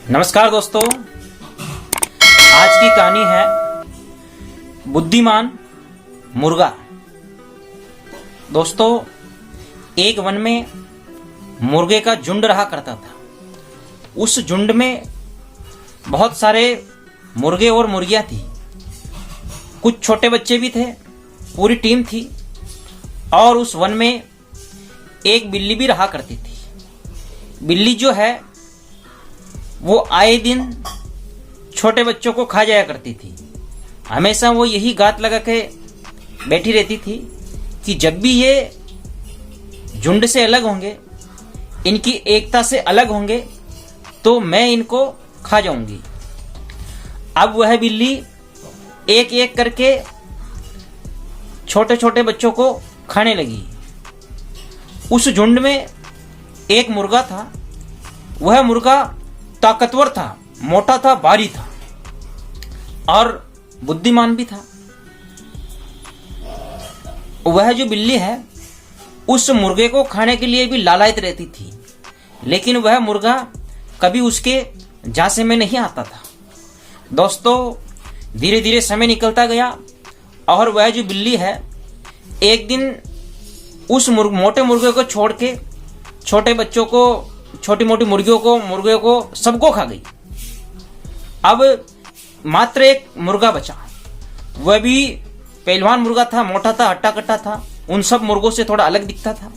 नमस्कार दोस्तों, आज की कहानी है बुद्धिमान मुर्गा। दोस्तों, एक वन में मुर्गे का झुंड रहा करता था। उस झुंड में बहुत सारे मुर्गे और मुर्गियां थी। कुछ छोटे बच्चे भी थे, पूरी टीम थी। और उस वन में एक बिल्ली भी रहा करती थी। बिल्ली जो है वो आए दिन छोटे बच्चों को खा जाया करती थी। हमेशा वो यही गात लगा के बैठी रहती थी कि जब भी ये झुंड से अलग होंगे, इनकी एकता से अलग होंगे, तो मैं इनको खा जाऊंगी। अब वह बिल्ली एक एक करके छोटे छोटे बच्चों को खाने लगी। उस झुंड में एक मुर्गा था। वह मुर्गा ताकतवर था, मोटा था, भारी था और बुद्धिमान भी था। वह जो बिल्ली है उस मुर्गे को खाने के लिए भी लालायित रहती थी, लेकिन वह मुर्गा कभी उसके झांसे में नहीं आता था। दोस्तों, धीरे धीरे समय निकलता गया और वह जो बिल्ली है एक दिन उस मोटे मुर्गे को छोड़ के छोटे बच्चों को, छोटी मोटी मुर्गियों को सबको खा गई। अब मात्र एक मुर्गा बचा। वह भी पहलवान मुर्गा था, मोटा था, हट्टा कट्टा था, उन सब मुर्गों से थोड़ा अलग दिखता था।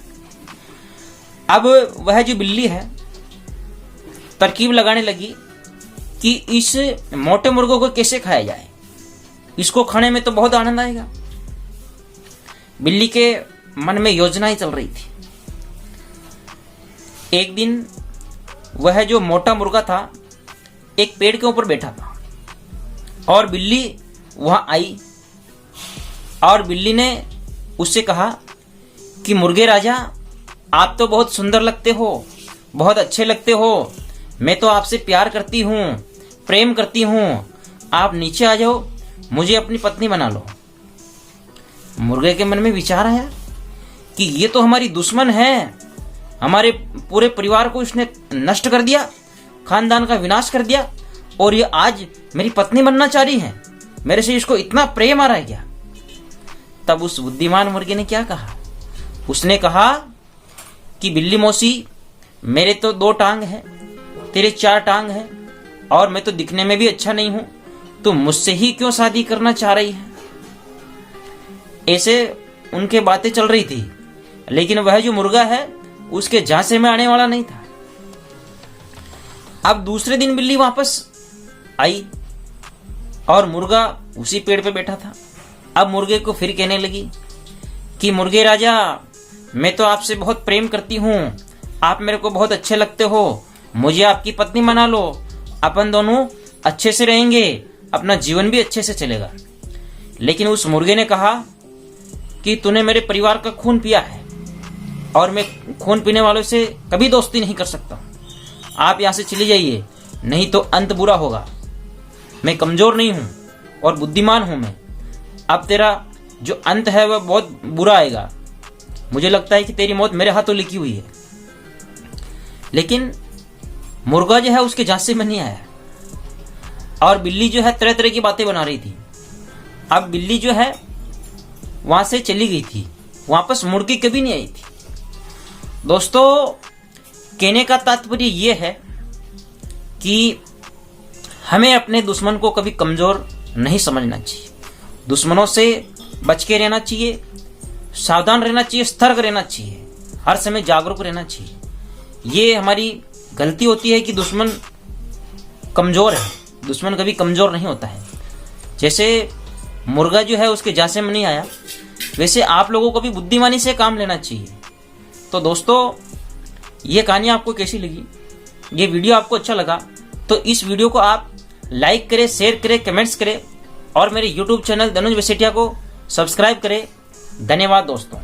अब वह जो बिल्ली है तरकीब लगाने लगी कि इस मोटे मुर्गों को कैसे खाया जाए। इसको खाने में तो बहुत आनंद आएगा। बिल्ली के मन में योजनाएं चल रही थी। एक दिन वह जो मोटा मुर्गा था एक पेड़ के ऊपर बैठा था और बिल्ली वहां आई और बिल्ली ने उससे कहा कि मुर्गे राजा, आप तो बहुत सुंदर लगते हो, बहुत अच्छे लगते हो, मैं तो आपसे प्यार करती हूँ, प्रेम करती हूँ, आप नीचे आ जाओ, मुझे अपनी पत्नी बना लो। मुर्गे के मन में विचार आया कि ये तो हमारी दुश्मन है, हमारे पूरे परिवार को इसने नष्ट कर दिया, खानदान का विनाश कर दिया, और ये आज मेरी पत्नी बनना चाह रही है। मेरे से इसको इतना प्रेम आ रहा है क्या? तब उस बुद्धिमान मुर्गे ने क्या कहा? उसने कहा कि बिल्ली मौसी, मेरे तो 2 टांग हैं, तेरे 4 टांग हैं, और मैं तो दिखने में भी अच्छा नहीं हूं, तुम मुझसे ही क्यों शादी करना चाह रही है? ऐसे उनके बातें चल रही थी, लेकिन वह जो मुर्गा है उसके झांसे में आने वाला नहीं था। अब दूसरे दिन बिल्ली वापस आई और मुर्गा उसी पेड़ पे बैठा था। अब मुर्गे को फिर कहने लगी कि मुर्गे राजा, मैं तो आपसे बहुत प्रेम करती हूँ, आप मेरे को बहुत अच्छे लगते हो, मुझे आपकी पत्नी बना लो, अपन दोनों अच्छे से रहेंगे, अपना जीवन भी अच्छे से चलेगा। लेकिन उस मुर्गे ने कहा कि तूने मेरे परिवार का खून पिया है और मैं खून पीने वालों से कभी दोस्ती नहीं कर सकता। आप यहां से चले जाइए, नहीं तो अंत बुरा होगा। मैं कमजोर नहीं हूं और बुद्धिमान हूं मैं। अब तेरा जो अंत है वह बहुत बुरा आएगा। मुझे लगता है कि तेरी मौत मेरे हाथों लिखी हुई है। लेकिन मुर्गा जो है उसके झांसे में नहीं आया और बिल्ली जो है तरह तरह की बातें बना रही थी। अब बिल्ली जो है वहां से चली गई थी, वापस मुड़ के कभी नहीं आई थी। दोस्तों, कहने का तात्पर्य यह है कि हमें अपने दुश्मन को कभी कमजोर नहीं समझना चाहिए। दुश्मनों से बच के रहना चाहिए, सावधान रहना चाहिए, सतर्क रहना चाहिए, हर समय जागरूक रहना चाहिए। ये हमारी गलती होती है कि दुश्मन कमजोर है। दुश्मन कभी कमजोर नहीं होता है। जैसे मुर्गा जो है उसके झांसे में नहीं आया, वैसे आप लोगों को भी बुद्धिमानी से काम लेना चाहिए। तो दोस्तों, ये कहानी आपको कैसी लगी? ये वीडियो आपको अच्छा लगा तो इस वीडियो को आप लाइक करें, शेयर करें, कमेंट्स करें और मेरे YouTube चैनल धनुज वसेटिया को सब्सक्राइब करें। धन्यवाद दोस्तों।